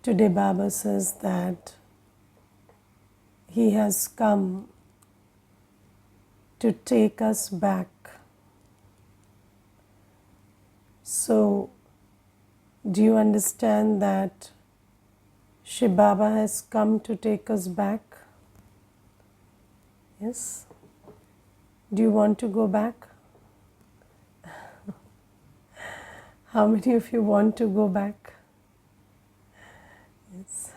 Today Baba says that he has come to take us back. So, do you understand that Shiv Baba has come to take us back? Yes? Do you want to go back? How many of you want to go back? Yes.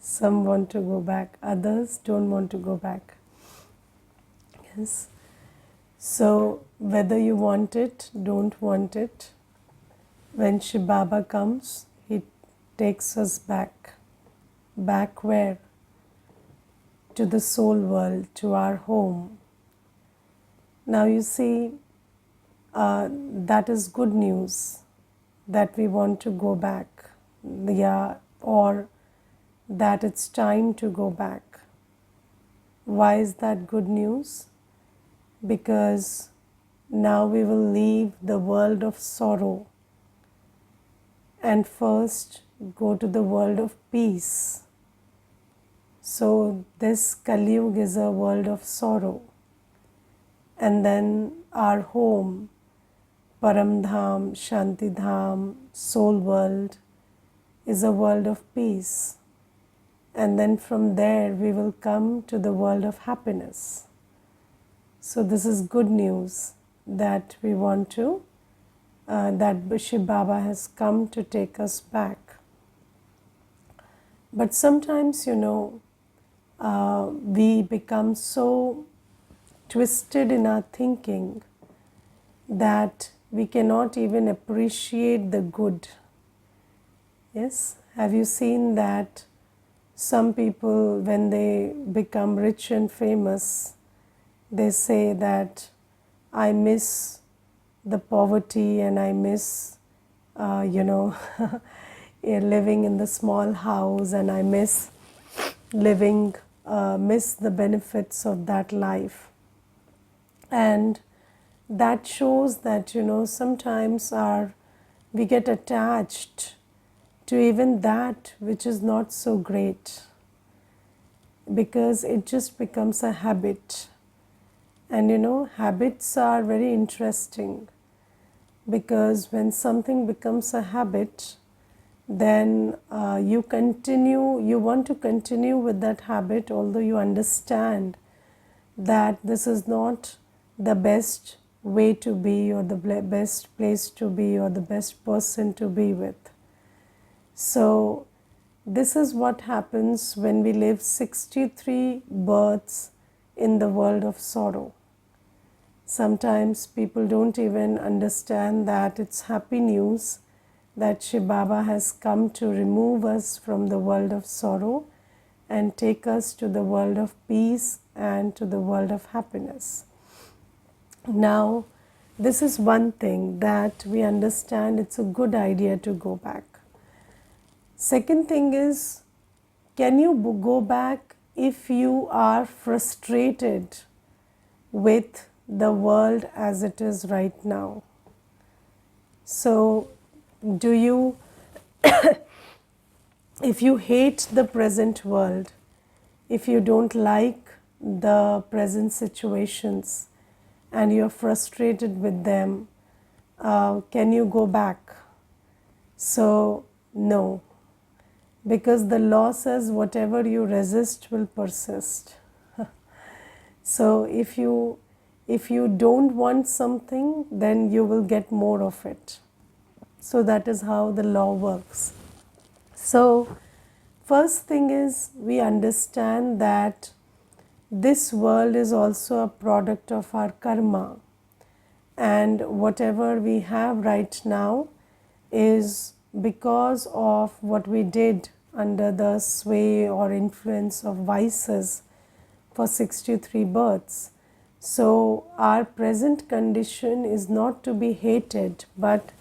Some want to go back, others don't want to go back. Yes. So, whether you want it, don't want it, when Shiv Baba comes, he takes us back. Back where? To the soul world, to our home. Now you see, that is good news, that we want to go back, or that it's time to go back. Why is that good news? Because now we will leave the world of sorrow and first go to the world of peace. So this Kali Yuga is a world of sorrow, and then our home, Param Dham, Shanti Dham, soul world, is a world of peace, and then from there we will come to the world of happiness. So this is good news that we want to, that Shiv Baba has come to take us back. But sometimes, we become so twisted in our thinking that we cannot even appreciate the good. Yes? Have you seen that some people, when they become rich and famous, they say that I miss the poverty and I miss, living in the small house, and I miss miss the benefits of that life. And that shows that, sometimes we get attached to even that which is not so great, because it just becomes a habit. And habits are very interesting, because when something becomes a habit, then you want to continue with that habit, although you understand that this is not the best way to be, or the best place to be, or the best person to be with. So this is what happens when we live 63 births in the world of sorrow. Sometimes people don't even understand that it's happy news that Shiv Baba has come to remove us from the world of sorrow and take us to the world of peace and to the world of happiness. Now, this is one thing that we understand, it's a good idea to go back. Second thing is, can you go back if you are frustrated with the world as it is right now? So, do you, if you hate the present world, if you don't like the present situations and you're frustrated with them, can you go back? So, no, because the law says whatever you resist will persist. So, if you don't want something, then you will get more of it. So that is how the law works. So first thing is, we understand that this world is also a product of our karma, and whatever we have right now is because of what we did under the sway or influence of vices for 63 births. So our present condition is not to be hated, but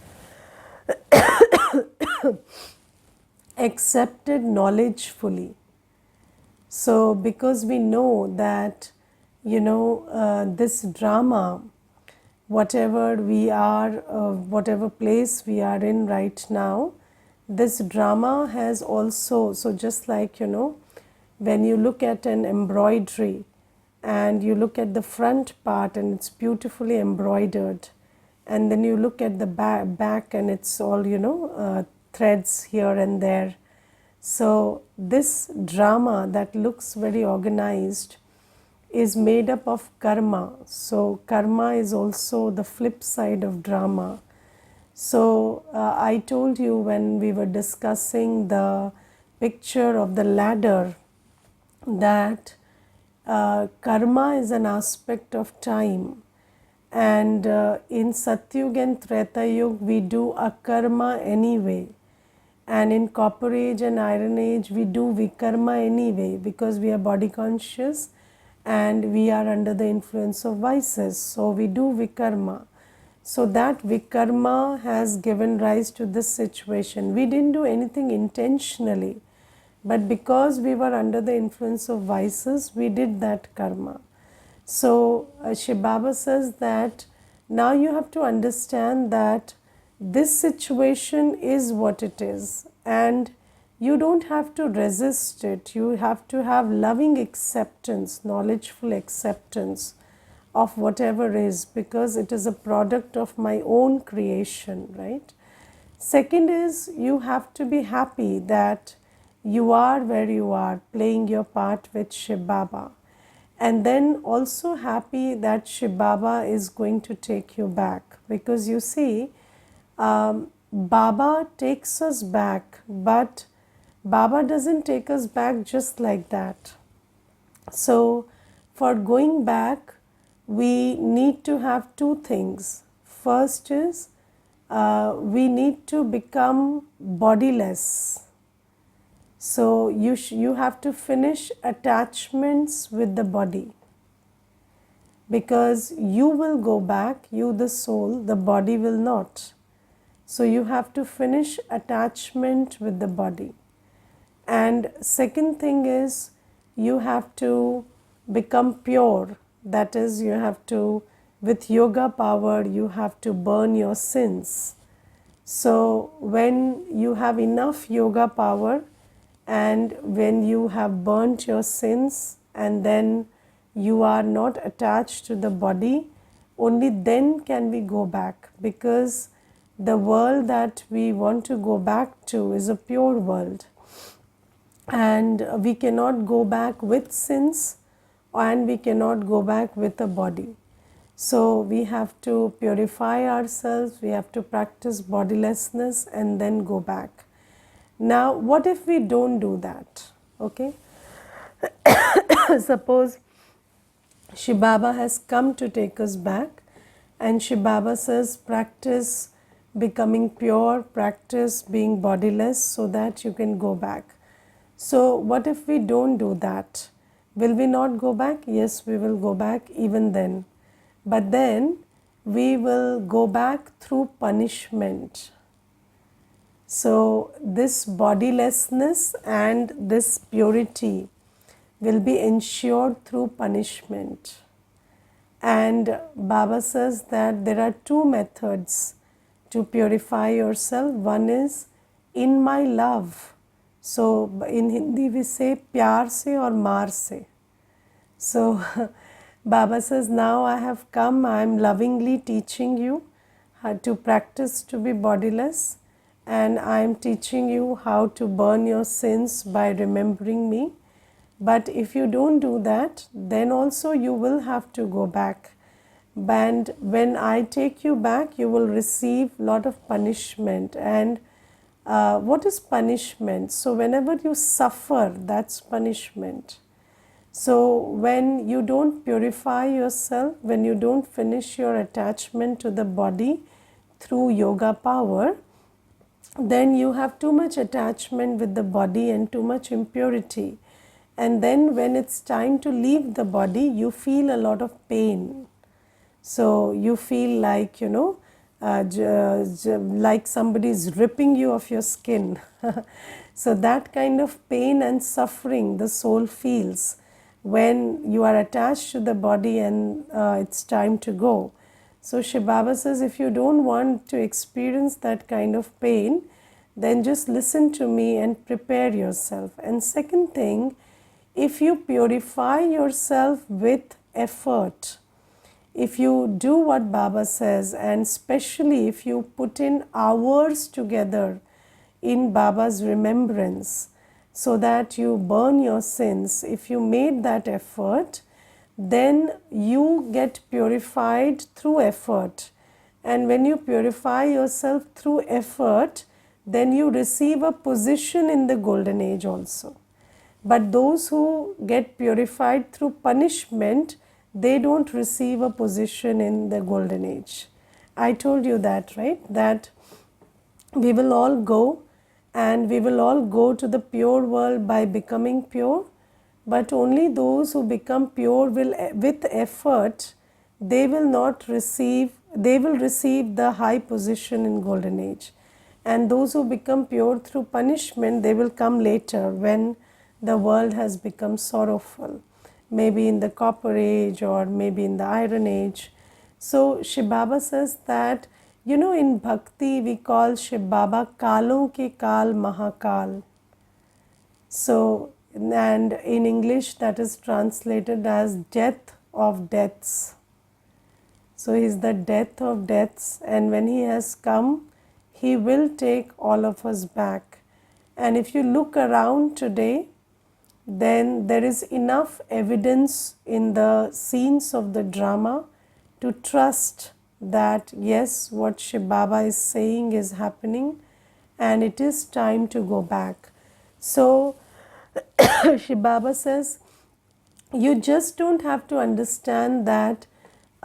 accepted knowledgefully. So because we know that, this drama, whatever we are, whatever place we are in right now, this drama has also, so just like, when you look at an embroidery and you look at the front part and it's beautifully embroidered, and then you look at the back and it's all, threads here and there. So this drama that looks very organized is made up of karma. So karma is also the flip side of drama. So I told you when we were discussing the picture of the ladder that karma is an aspect of time, and in Satyug and Treta Yuga we do akarma anyway, and in Copper Age and Iron Age we do vikarma anyway, because we are body conscious and we are under the influence of vices, so we do vikarma. So that vikarma has given rise to this situation. We didn't do anything intentionally, but because we were under the influence of vices, we did that karma. So Shiv Baba says that now you have to understand that this situation is what it is, and you don't have to resist it. You have to have loving acceptance, knowledgeful acceptance of whatever is, because it is a product of my own creation, right? Second is, you have to be happy that you are where you are, playing your part with Shiv Baba. And then also happy that Shiv Baba is going to take you back. Because you see, Baba takes us back, but Baba doesn't take us back just like that. So for going back, we need to have two things. First is, we need to become bodiless. So you have to finish attachments with the body, because you will go back, you the soul, the body will not. So you have to finish attachment with the body. And second thing is, you have to become pure. That is, you have to, with yoga power, you have to burn your sins. So when you have enough yoga power, and when you have burnt your sins, and then you are not attached to the body, only then can we go back, because the world that we want to go back to is a pure world, and we cannot go back with sins, and we cannot go back with a body. So we have to purify ourselves, we have to practice bodilessness and then go back. Now what if we don't do that? Okay, suppose Shiv Baba has come to take us back, and Shiv Baba says practice becoming pure, practice being bodiless so that you can go back. So what if we don't do that? Will we not go back? Yes, we will go back even then. But then we will go back through punishment. So this bodilessness and this purity will be ensured through punishment. And Baba says that there are two methods to purify yourself. One is in my love. So in Hindi we say pyar se or maar se. So Baba says, now I have come, I am lovingly teaching you how to practice to be bodiless, and I am teaching you how to burn your sins by remembering me. But if you don't do that, then also you will have to go back. And when I take you back, you will receive lot of punishment. And what is punishment? So whenever you suffer, that's punishment. So when you don't purify yourself, when you don't finish your attachment to the body through yoga power, then you have too much attachment with the body and too much impurity. And then when it's time to leave the body, you feel a lot of pain. So you feel like, like somebody is ripping you of your skin. So that kind of pain and suffering the soul feels when you are attached to the body and it's time to go. So Shiv Baba says, if you don't want to experience that kind of pain, then just listen to me and prepare yourself. And second thing, if you purify yourself with effort, if you do what Baba says, and especially if you put in hours together in Baba's remembrance so that you burn your sins, if you made that effort, then you get purified through effort. And when you purify yourself through effort, then you receive a position in the golden age also. But those who get purified through punishment, they don't receive a position in the golden age. I told you that, right? That we will all go, and we will all go to the pure world by becoming pure, but only those who become pure will, with effort, they will not receive, they will receive the high position in golden age. And those who become pure through punishment, they will come later when the world has become sorrowful, maybe in the copper age or maybe in the iron age. So Shiv Baba says that, you know, in bhakti we call Shiv Baba Kalon ke Kal Mahakal. So, and in English that is translated as death of deaths. So he is the death of deaths, and when he has come, he will take all of us back. And if you look around today, then there is enough evidence in the scenes of the drama to trust that yes, what Shiv Baba is saying is happening and it is time to go back. So Shiv Baba says, you just don't have to understand that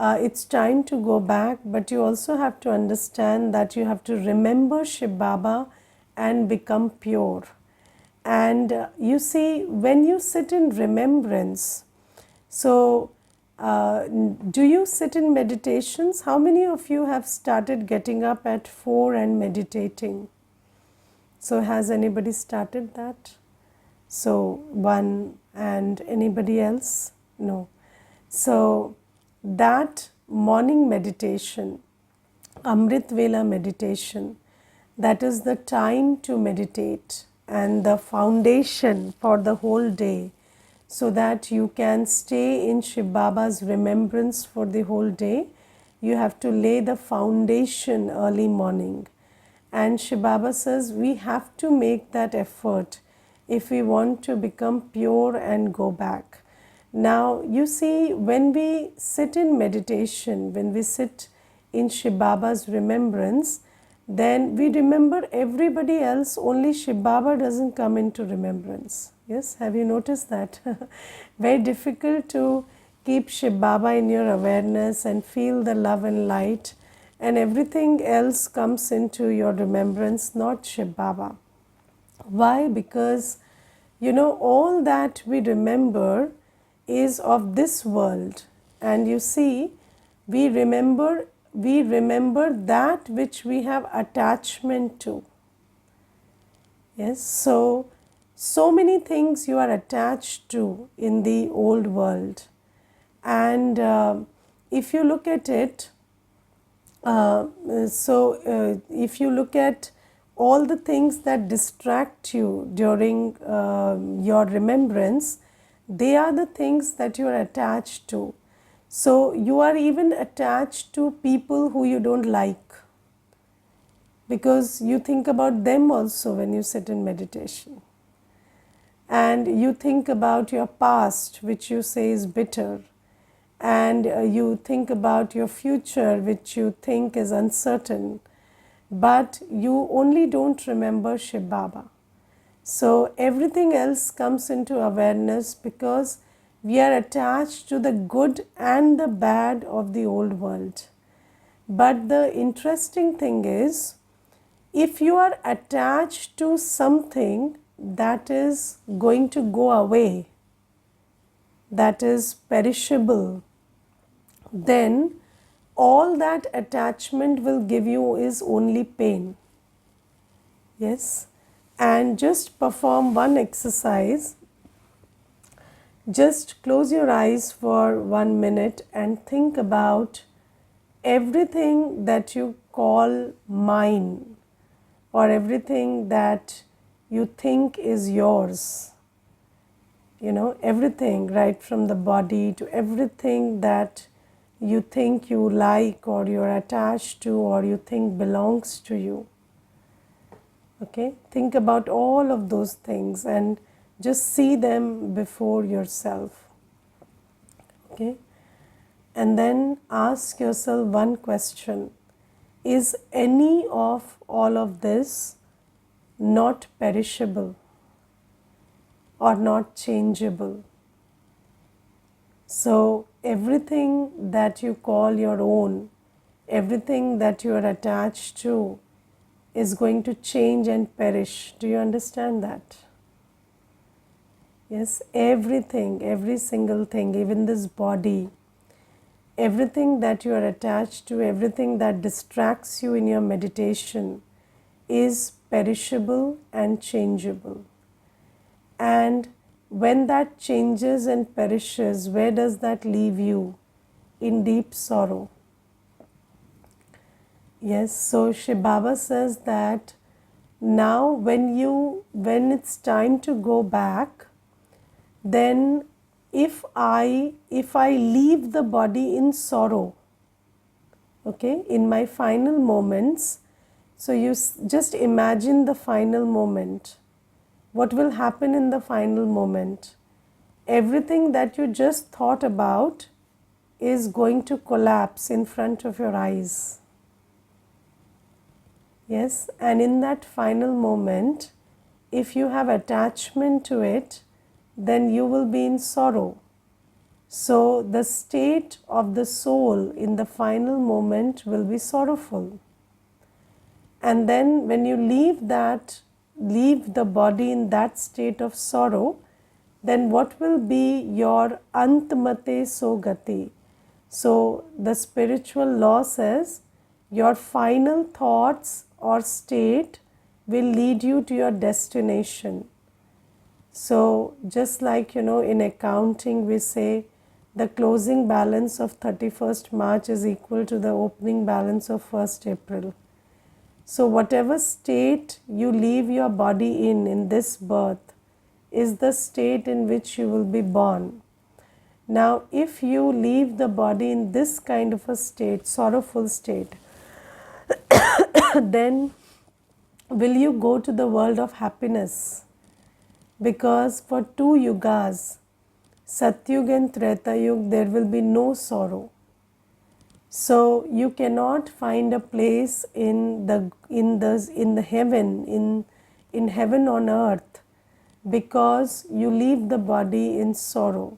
it's time to go back, but you also have to understand that you have to remember Shiv Baba and become pure. And you see, when you sit in remembrance, so do you sit in meditations? How many of you have started getting up at 4 and meditating? So has anybody started that? So one, and anybody else? No. So that morning meditation, Amrit Vela meditation, that is the time to meditate and the foundation for the whole day, so that you can stay in Shiv Baba's remembrance for the whole day. You have to lay the foundation early morning. And Shiv Baba says we have to make that effort if we want to become pure and go back. Now, you see, when we sit in meditation, when we sit in Shiv Baba's remembrance, then we remember everybody else, only Shiv Baba doesn't come into remembrance. Yes, have you noticed that? Very difficult to keep Shiv Baba in your awareness and feel the love and light, and everything else comes into your remembrance, not Shiv Baba. Why? Because, you know, all that we remember is of this world, and you see, we remember that which we have attachment to. Yes, so many things you are attached to in the old world, and if you look at it, if you look at all the things that distract you during your remembrance, they are the things that you are attached to. So you are even attached to people who you don't like, because you think about them also when you sit in meditation. And you think about your past, which you say is bitter. And you think about your future, which you think is uncertain. But you only don't remember Shiv Baba. So everything else comes into awareness because we are attached to the good and the bad of the old world. But the interesting thing is, if you are attached to something that is going to go away, that is perishable, then all that attachment will give you is only pain. Yes, and just perform one exercise. Just close your eyes for 1 minute and think about everything that you call mine, or everything that you think is yours. Everything, right from the body to everything that you think you like or you're attached to or you think belongs to you. Okay, think about all of those things and just see them before yourself. Okay, and then ask yourself one question: is any of all of this not perishable or not changeable? So, everything that you call your own, everything that you are attached to, is going to change and perish. Do you understand that? Yes, everything, every single thing, even this body, everything that you are attached to, everything that distracts you in your meditation is perishable and changeable. And when that changes and perishes, where does that leave you? In deep sorrow. Yes, so Shri Baba says that now when it's time to go back, then if I leave the body in sorrow, okay, in my final moments, so you just imagine the final moment. What will happen in the final moment? Everything that you just thought about is going to collapse in front of your eyes. Yes, and in that final moment, if you have attachment to it, then you will be in sorrow. So, the state of the soul in the final moment will be sorrowful. And then, when you leave the body in that state of sorrow, then what will be your antmate sogati? So, the spiritual law says your final thoughts or state will lead you to your destination. So, just like in accounting, we say the closing balance of 31st March is equal to the opening balance of 1st April. So, whatever state you leave your body in this birth, is the state in which you will be born. Now, if you leave the body in this kind of a state, sorrowful state, then will you go to the world of happiness? Because for 2 yugas, Satyug and Treta Yug, there will be no sorrow. So you cannot find a place in the heaven, in heaven on earth, because you leave the body in sorrow.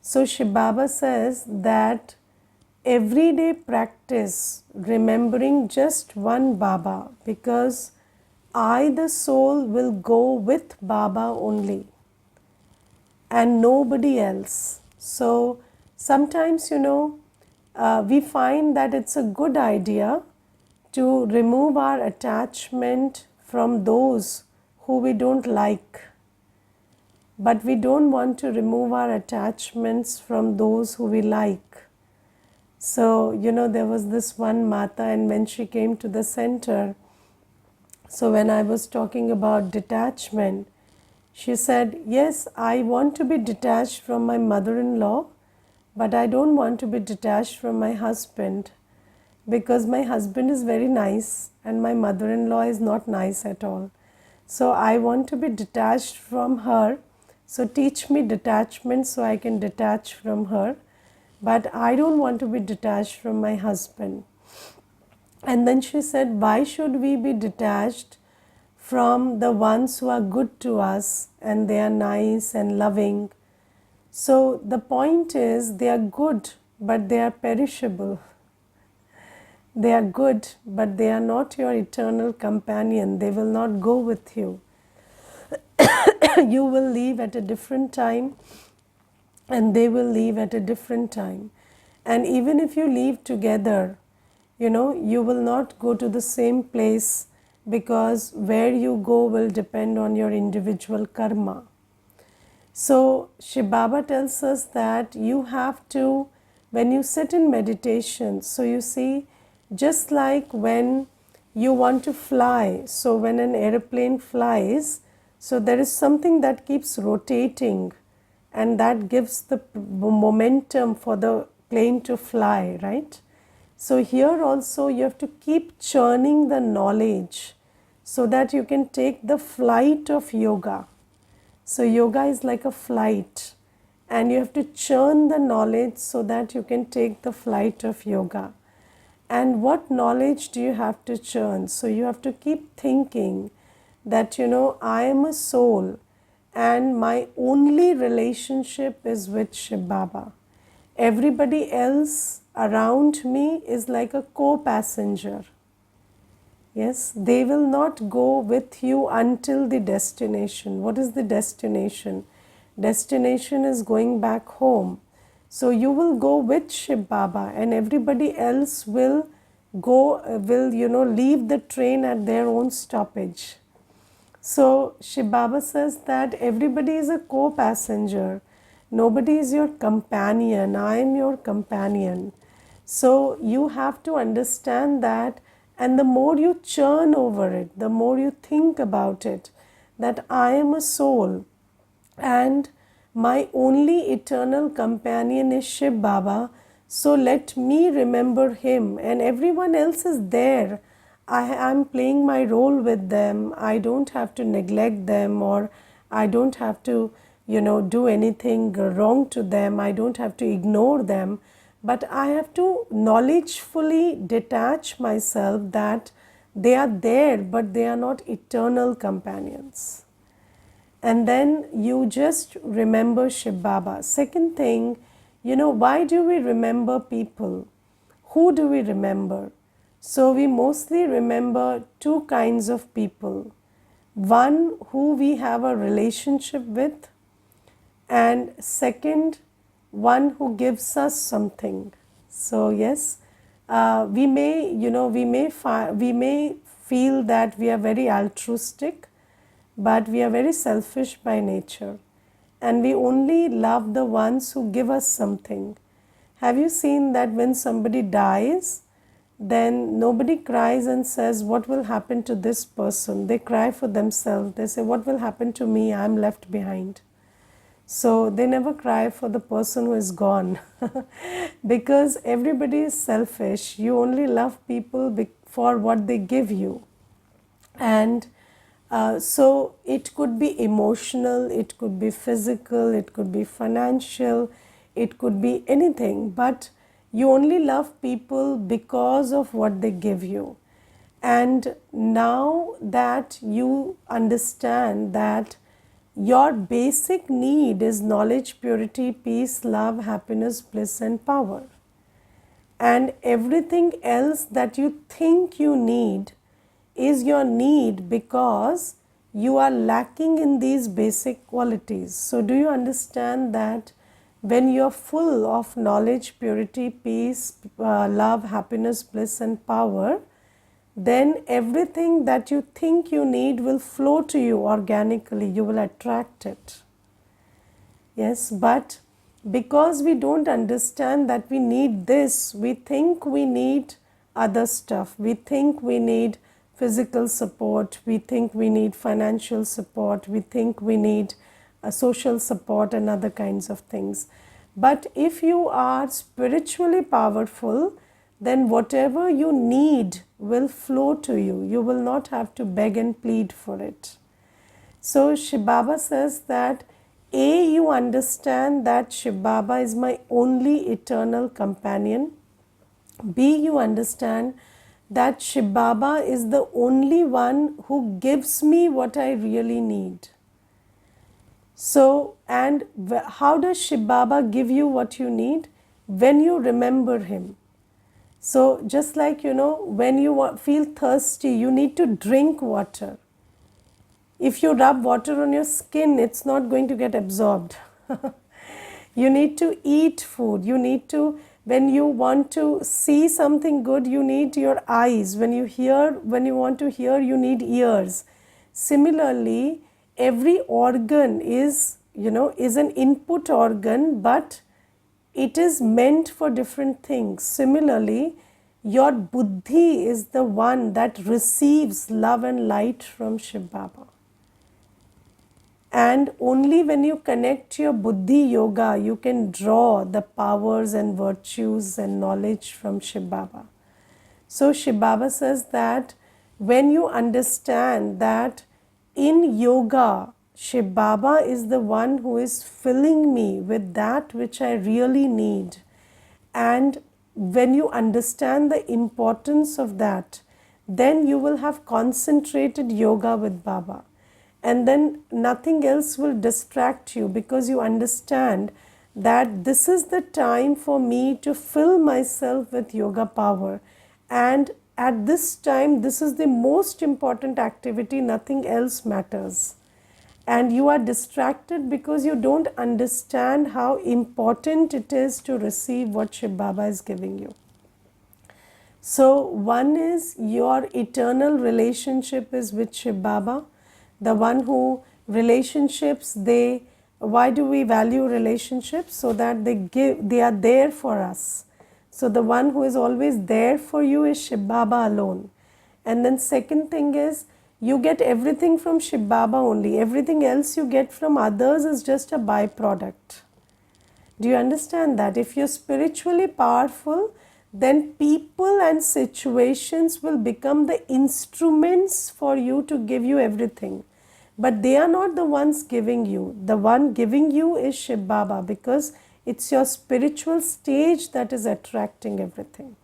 So Shri Baba says that everyday practice remembering just one Baba, because I, the soul, will go with Baba only and nobody else. So sometimes we find that it's a good idea to remove our attachment from those who we don't like, but we don't want to remove our attachments from those who we like. So there was this one Mata, and when she came to the center, so when I was talking about detachment, she said, yes, I want to be detached from my mother-in-law, but I don't want to be detached from my husband, because my husband is very nice and my mother-in-law is not nice at all. So I want to be detached from her. So teach me detachment so I can detach from her. But I don't want to be detached from my husband. And then she said, why should we be detached from the ones who are good to us and they are nice and loving? So the point is, they are good, but they are perishable. They are good, but they are not your eternal companion. They will not go with you. You will leave at a different time, and they will leave at a different time. And even if you leave together, you will not go to the same place, because where you go will depend on your individual karma. So Shri Baba tells us that you have to, when you sit in meditation, so you see, just like when you want to fly. So when an airplane flies, so there is something that keeps rotating, and that gives the momentum for the plane to fly, right? So here also you have to keep churning the knowledge so that you can take the flight of yoga. So yoga is like a flight, and you have to churn the knowledge so that you can take the flight of yoga. And what knowledge do you have to churn? So you have to keep thinking that, I am a soul and my only relationship is with Shiv Baba. Everybody else around me is like a co-passenger. Yes, they will not go with you until the destination. What is the destination? Destination is going back home. So you will go with Shiv Baba, and everybody else will leave the train at their own stoppage. So Shiv Baba says that everybody is a co-passenger. Nobody is your companion. I am your companion. So you have to understand that, and the more you churn over it, the more you think about it, that I am a soul and my only eternal companion is Shiv Baba. So let me remember him, and everyone else is there. I am playing my role with them. I don't have to neglect them, or I don't have to, do anything wrong to them. I don't have to ignore them. But I have to knowledgefully detach myself that they are there, but they are not eternal companions. And then you just remember Shiv Baba. Second thing, why do we remember people? Who do we remember? So we mostly remember two kinds of people. One, who we have a relationship with, and second, one who gives us something. So yes, we may feel that we are very altruistic, but we are very selfish by nature, and we only love the ones who give us something. Have you seen that when somebody dies, then nobody cries and says, what will happen to this person? They cry for themselves. They say, what will happen to me? I'm left behind. So they never cry for the person who is gone because everybody is selfish. You only love people for what they give you. And so it could be emotional, it could be physical, it could be financial, it could be anything, but you only love people because of what they give you. And now that you understand that your basic need is knowledge, purity, peace, love, happiness, bliss, and power, and everything else that you think you need is your need because you are lacking in these basic qualities. So do you understand that when you are full of knowledge, purity, peace, love, happiness, bliss, and power, then everything that you think you need will flow to you organically. You will attract it. Yes, but because we don't understand that we need this, we think we need other stuff. We think we need physical support, we think we need financial support, we think we need social support and other kinds of things. But if you are spiritually powerful, then whatever you need will flow to you. You will not have to beg and plead for it. So Shiv Baba says that A, you understand that Shiv Baba is my only eternal companion. B, you understand that Shiv Baba is the only one who gives me what I really need. So, and how does Shiv Baba give you what you need? When you remember him. So, just like when you feel thirsty, you need to drink water. If you rub water on your skin, it's not going to get absorbed. You need to eat food. You need to, when you want to see something good, you need your eyes. When you want to hear, you need ears. Similarly, every organ is an input organ, but it is meant for different things. Similarly, Your buddhi is the one that receives love and light from Shiv Baba. And only when you connect your buddhi yoga, you can draw the powers and virtues and knowledge from Shiv Baba. So Shiv Baba says that when you understand that in yoga, Shiv Baba is the one who is filling me with that which I really need. And when you understand the importance of that, then you will have concentrated yoga with Baba. And then nothing else will distract you, because you understand that this is the time for me to fill myself with yoga power. And at this time, this is the most important activity, nothing else matters. And you are distracted because you don't understand how important it is to receive what Shiv Baba is giving you. So one is your eternal relationship is with Shiv Baba, the one who relationships, why do we value relationships? So that they are there for us. So the one who is always there for you is Shiv Baba alone. And then second thing is, you get everything from Shiv Baba only. Everything else you get from others is just a byproduct. Do you understand that? If you're spiritually powerful, then people and situations will become the instruments for you to give you everything. But they are not the ones giving you. The one giving you is Shiv Baba, because it's your spiritual stage that is attracting everything.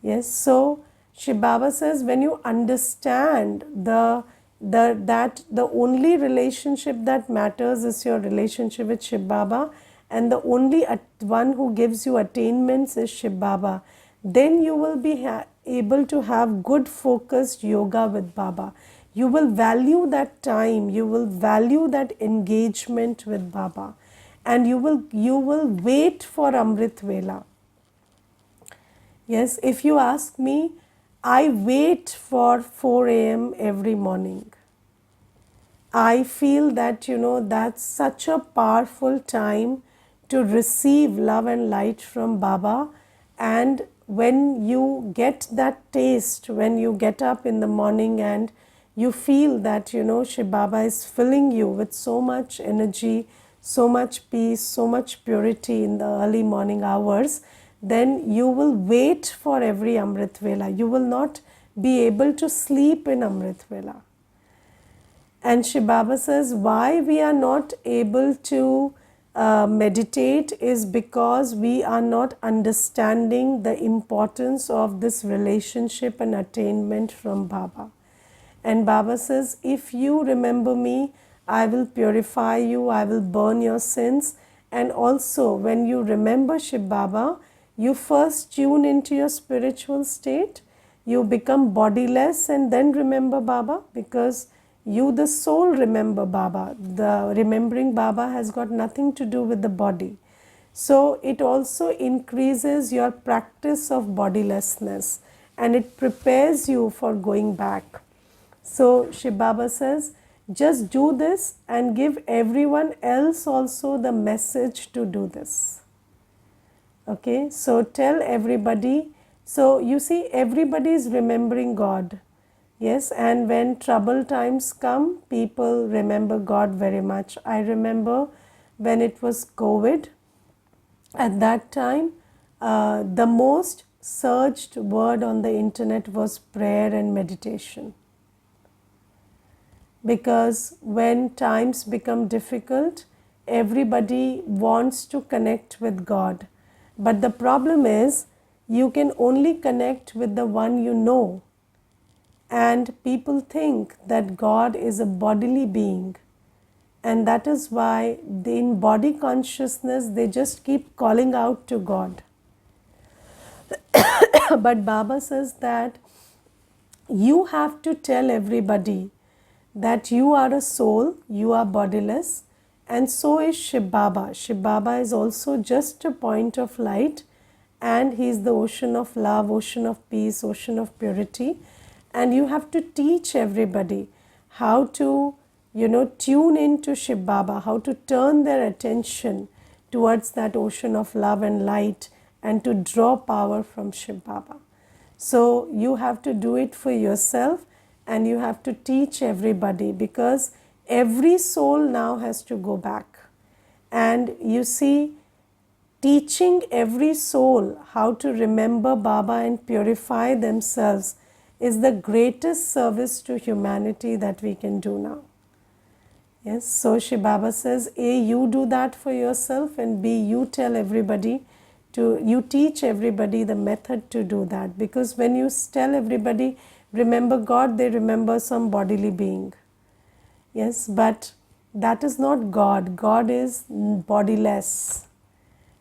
Yes, so Shiv Baba says when you understand that the only relationship that matters is your relationship with Shiv Baba, and the only one who gives you attainments is Shiv Baba, then you will be able to have good focused yoga with Baba. You will value that time, you will value that engagement with Baba, and you will wait for Amrit Vela. Yes, if you ask me, I wait for 4 a.m. every morning. I feel that, that's such a powerful time to receive love and light from Baba. And when you get that taste, when you get up in the morning and you feel that, Shiv Baba is filling you with so much energy, so much peace, so much purity in the early morning hours, then you will wait for every Amrit Vela. You will not be able to sleep in Amrit Vela. And Shiv Baba says why we are not able to meditate is because we are not understanding the importance of this relationship and attainment from Baba. And Baba says, if you remember me, I will purify you, I will burn your sins. And also, when you remember Shiv Baba, you first tune into your spiritual state, you become bodiless, and then remember Baba, because you, the soul, remember Baba. The remembering Baba has got nothing to do with the body. So it also increases your practice of bodilessness, and it prepares you for going back. So Shiv Baba says, just do this and give everyone else also the message to do this. Okay, so tell everybody. So you see, everybody is remembering God. Yes, and when trouble times come, people remember God very much. I remember when it was COVID, at that time, the most searched word on the internet was prayer and meditation. Because when times become difficult, everybody wants to connect with God. But the problem is, you can only connect with the one you know. And people think that God is a bodily being. And that is why in body consciousness, they just keep calling out to God. But Baba says that you have to tell everybody that you are a soul, you are bodiless, and so is Shiv Baba. Shiv Baba is also just a point of light, and he is the ocean of love, ocean of peace, ocean of purity. And you have to teach everybody how to, tune into Shiv Baba, how to turn their attention towards that ocean of love and light, and to draw power from Shiv Baba. So you have to do it for yourself, and you have to teach everybody, because every soul now has to go back. And you see, teaching every soul how to remember Baba and purify themselves is the greatest service to humanity that we can do now. Yes, so Shri Baba says, A, you do that for yourself, and B, you tell everybody you teach everybody the method to do that. Because when you tell everybody, remember God, they remember some bodily being. Yes, but that is not God. God is bodiless.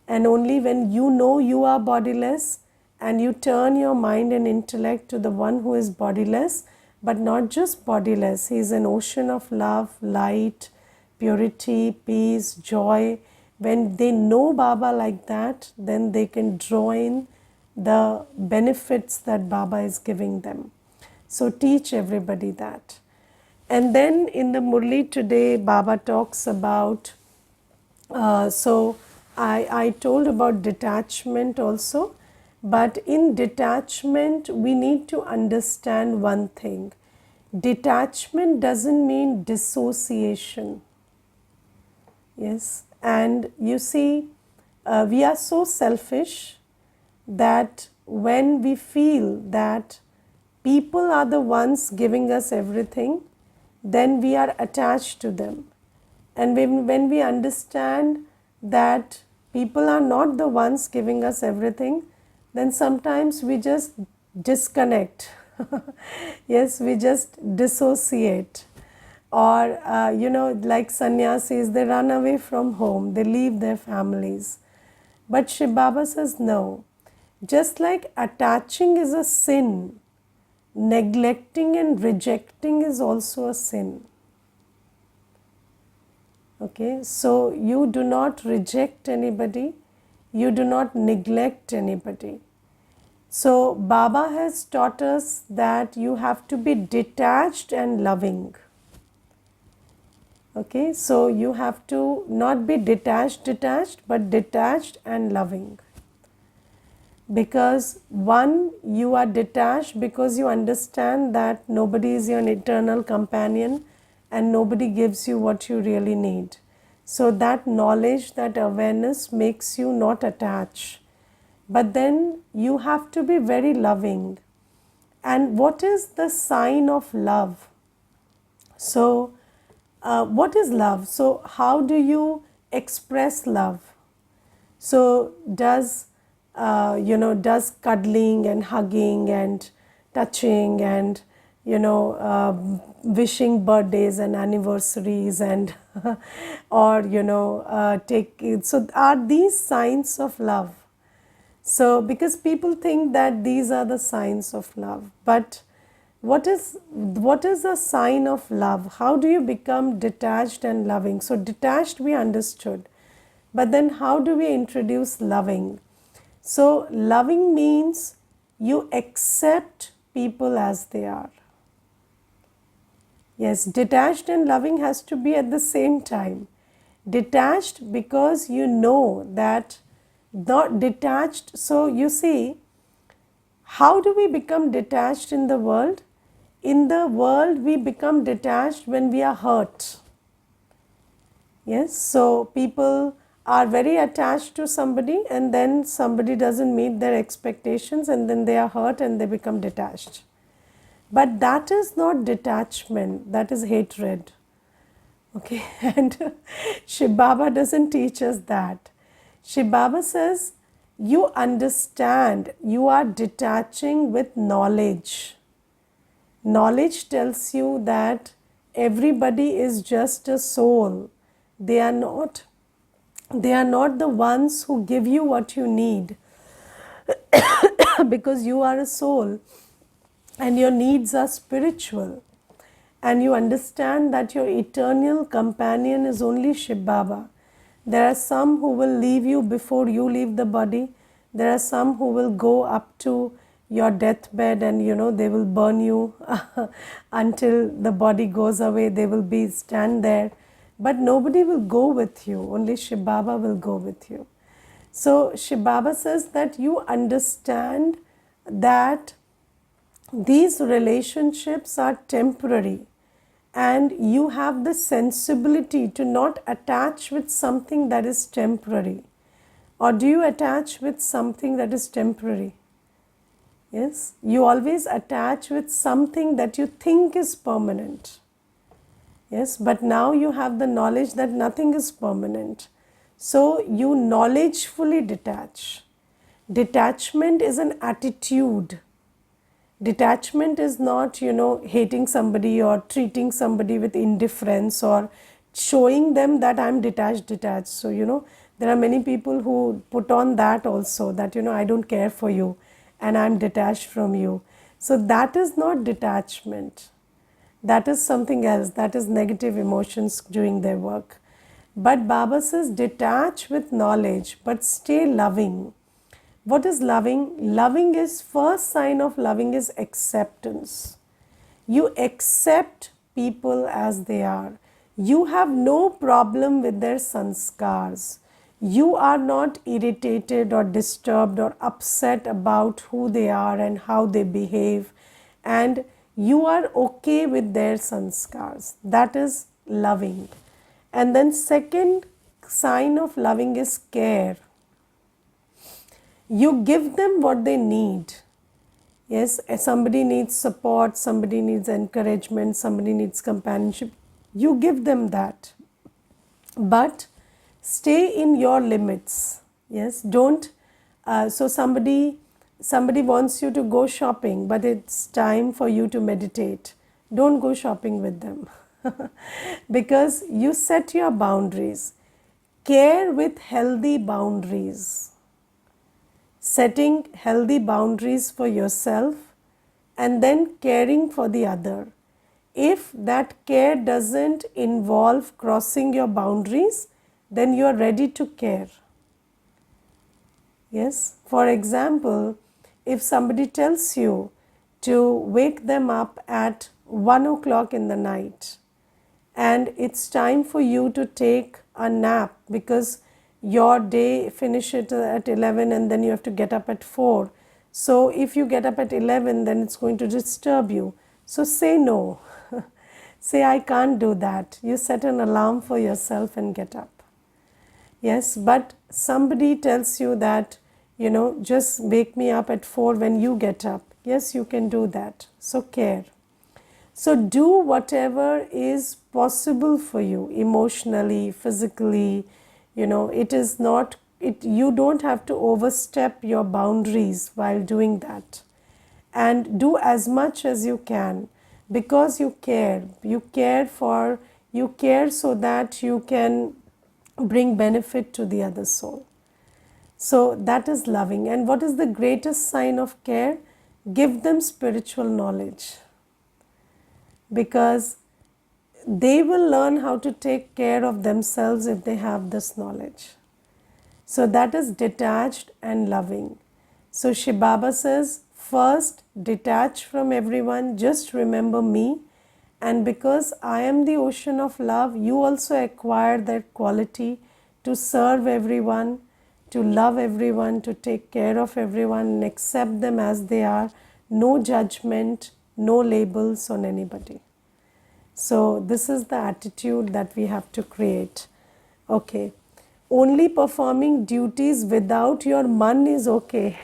And only when you know you are bodiless and you turn your mind and intellect to the one who is bodiless, but not just bodiless, he is an ocean of love, light, purity, peace, joy. When they know Baba like that, then they can draw in the benefits that Baba is giving them. So teach everybody that. And then in the Murli today, Baba talks about, I told about detachment also, but in detachment, we need to understand one thing. Detachment doesn't mean dissociation. Yes, and you see, we are so selfish that when we feel that people are the ones giving us everything, then we are attached to them. And when we understand that people are not the ones giving us everything, then sometimes we just disconnect. Yes, we just dissociate. Or, like sannyasis, they run away from home, they leave their families. But Shiv Baba says no. Just like attaching is a sin, neglecting and rejecting is also a sin. Okay, so you do not reject anybody, you do not neglect anybody. So Baba has taught us that you have to be detached and loving. Okay, so you have to not be detached, but detached and loving. Because one, you are detached because you understand that nobody is your eternal companion and nobody gives you what you really need. So that knowledge, that awareness makes you not attach. But then you have to be very loving. And what is the sign of love? So, what is love? So, how do you express love? So, does cuddling and hugging and touching and wishing birthdays and anniversaries and or take it. So, are these signs of love? So, because people think that these are the signs of love, but what is a sign of love? How do you become detached and loving? So, detached we understood, but then how do we introduce loving? So, loving means you accept people as they are. Yes, detached and loving has to be at the same time. Detached because you know that, not detached. So, you see, how do we become detached in the world? In the world, we become detached when we are hurt. Yes, so people are very attached to somebody and then somebody doesn't meet their expectations and then they are hurt and they become detached. But that is not detachment, that is hatred. Okay, and Shiv Baba doesn't teach us that. Shiv Baba says, you understand, you are detaching with knowledge. Knowledge tells you that everybody is just a soul. They are not the ones who give you what you need because you are a soul and your needs are spiritual. And you understand that your eternal companion is only Shiv Baba. There are some who will leave you before you leave the body. There are some who will go up to your deathbed and they will burn you until the body goes away. They will stand there. But nobody will go with you. Only Shiv Baba will go with you. So Shiv Baba says that you understand that These relationships are temporary, and you have the sensibility to not attach with something that is temporary. Or do you attach with something that is temporary? Yes, you always attach with something that you think is permanent. Yes, but now you have the knowledge that nothing is permanent. So you knowledgefully detach. Detachment is an attitude. Detachment is not, hating somebody or treating somebody with indifference or showing them that I'm detached. So, there are many people who put on that also, that, I don't care for you and I'm detached from you. So, that is not detachment. That is something else. That is negative emotions doing their work. But Baba says, detach with knowledge, but stay loving. What is loving? Loving is, first sign of loving is acceptance. You accept people as they are. You have no problem with their sanskars. You are not irritated or disturbed or upset about who they are and how they behave, and you are okay with their sanskars. That is loving. And then second sign of loving is care. You give them what they need. Yes, somebody needs support, somebody needs encouragement, somebody needs companionship. You give them that. But stay in your limits. Yes, don't. So somebody wants you to go shopping, but it's time for you to meditate. Don't go shopping with them because you set your boundaries. Care with healthy boundaries. Setting healthy boundaries for yourself and then caring for the other. If that care doesn't involve crossing your boundaries, then you are ready to care. Yes, for example, if somebody tells you to wake them up at 1 o'clock in the night and it's time for you to take a nap because your day finishes at 11 and then you have to get up at 4. So if you get up at 11, then it's going to disturb you. So say no. Say, I can't do that. You set an alarm for yourself and get up. Yes, but somebody tells you that, just wake me up at 4 when you get up. Yes, you can do that. So care. So do whatever is possible for you emotionally, physically. It is not, you don't have to overstep your boundaries while doing that. And do as much as you can because you care. You care so that you can bring benefit to the other soul. So that is loving. And what is the greatest sign of care? Give them spiritual knowledge, because they will learn how to take care of themselves if they have this knowledge. So that is detached and loving. So Shiv Baba says, first detach from everyone, just remember me, and because I am the ocean of love, you also acquire that quality to serve everyone, to love everyone, to take care of everyone and accept them as they are. No judgment, no labels on anybody. So this is the attitude that we have to create. Okay. Only performing duties without your man is okay.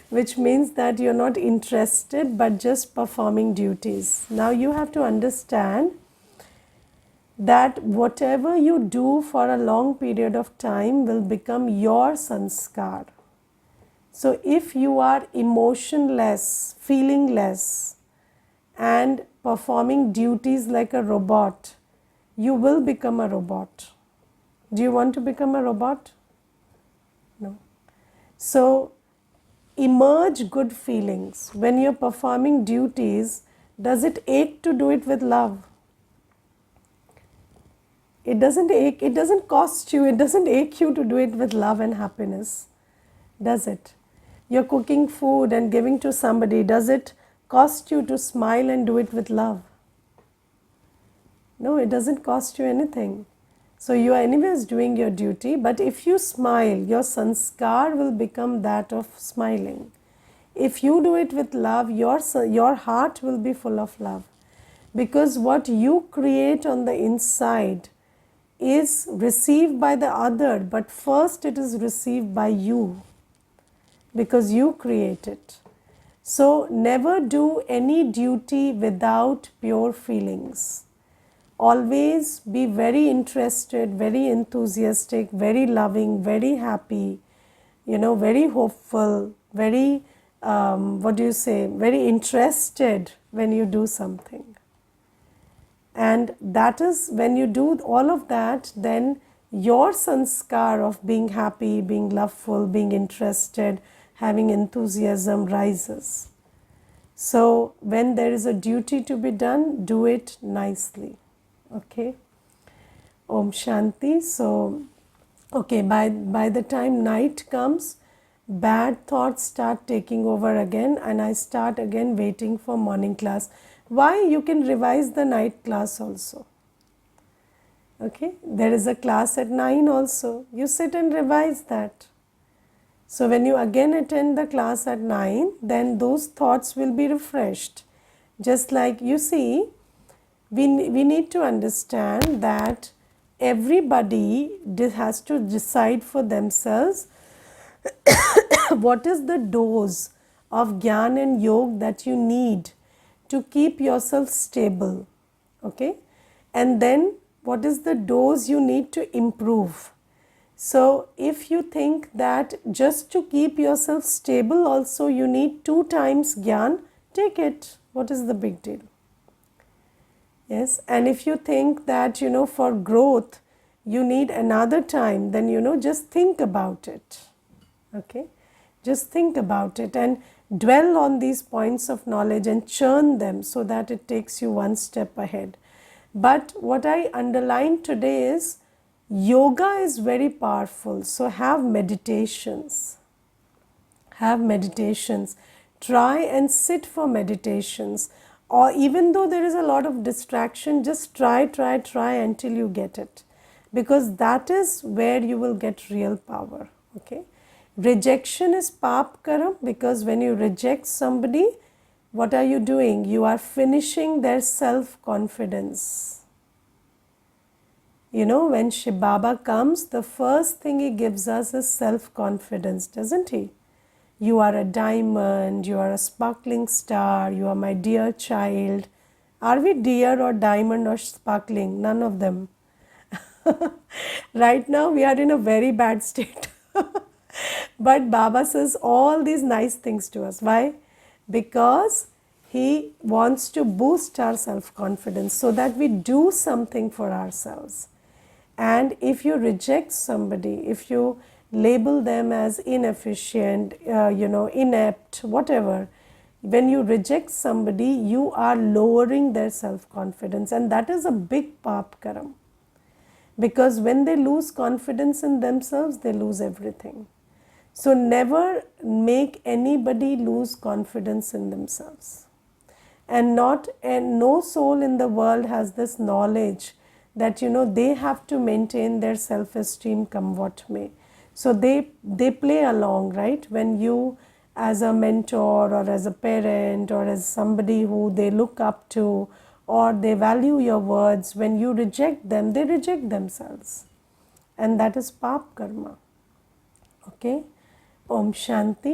Which means that you're not interested but just performing duties. Now you have to understand that whatever you do for a long period of time will become your sanskar. So if you are emotionless, feelingless, and performing duties like a robot, you will become a robot. Do you want to become a robot? No. So, emerge good feelings. When you're performing duties, does it ache to do it with love? It doesn't ache, it doesn't cost you, it doesn't ache you to do it with love and happiness, does it? You're cooking food and giving to somebody, does it cost you to smile and do it with love? No, it doesn't cost you anything. So you are anyways doing your duty, but if you smile, your sanskar will become that of smiling. If you do it with love, your heart will be full of love, because what you create on the inside is received by the other, but first it is received by you, because you create it. So never do any duty without pure feelings. Always be very interested, very enthusiastic, very loving, very happy, very hopeful, very, very interested when you do something. And that is, when you do all of that, then your sanskar of being happy, being loveful, being interested, having enthusiasm rises. So when there is a duty to be done, do it nicely. Okay. Om Shanti. So, okay, by the time night comes, bad thoughts start taking over again, and I start again waiting for morning class. Why? You can revise the night class also. Okay, there is a class at 9 also. You sit and revise that. So when you again attend the class at 9, then those thoughts will be refreshed. Just like, you see, we need to understand that everybody has to decide for themselves what is the dose of Gyan and Yog that you need to keep yourself stable. Okay, and then what is the dose you need to improve. So if you think that just to keep yourself stable also you need 2 times Gyan, take it. What is the big deal? Yes, and if you think that, for growth you need another time, then, just think about it. Okay, just think about it and dwell on these points of knowledge and churn them so that it takes you one step ahead. But what I underlined today is yoga is very powerful. So have meditations. Have meditations. Try and sit for meditations. Or even though there is a lot of distraction, just try until you get it. Because that is where you will get real power. Okay. Rejection is pap karam, because when you reject somebody, what are you doing? You are finishing their self-confidence. When Shiv Baba comes, the first thing he gives us is self-confidence, doesn't he? You are a diamond, you are a sparkling star, you are my dear child. Are we dear or diamond or sparkling? None of them. Right now we are in a very bad state. But Baba says all these nice things to us. Why? Because he wants to boost our self-confidence so that we do something for ourselves. And if you reject somebody, if you label them as inefficient, inept, whatever, when you reject somebody, you are lowering their self-confidence, and that is a big pap karam. Because when they lose confidence in themselves, they lose everything. So never make anybody lose confidence in themselves. And no soul in the world has this knowledge that they have to maintain their self-esteem come what may. So they play along, right? When you, as a mentor or as a parent or as somebody who they look up to or they value your words, when you reject them, they reject themselves. And that is pap karma. Okay? Om Shanti.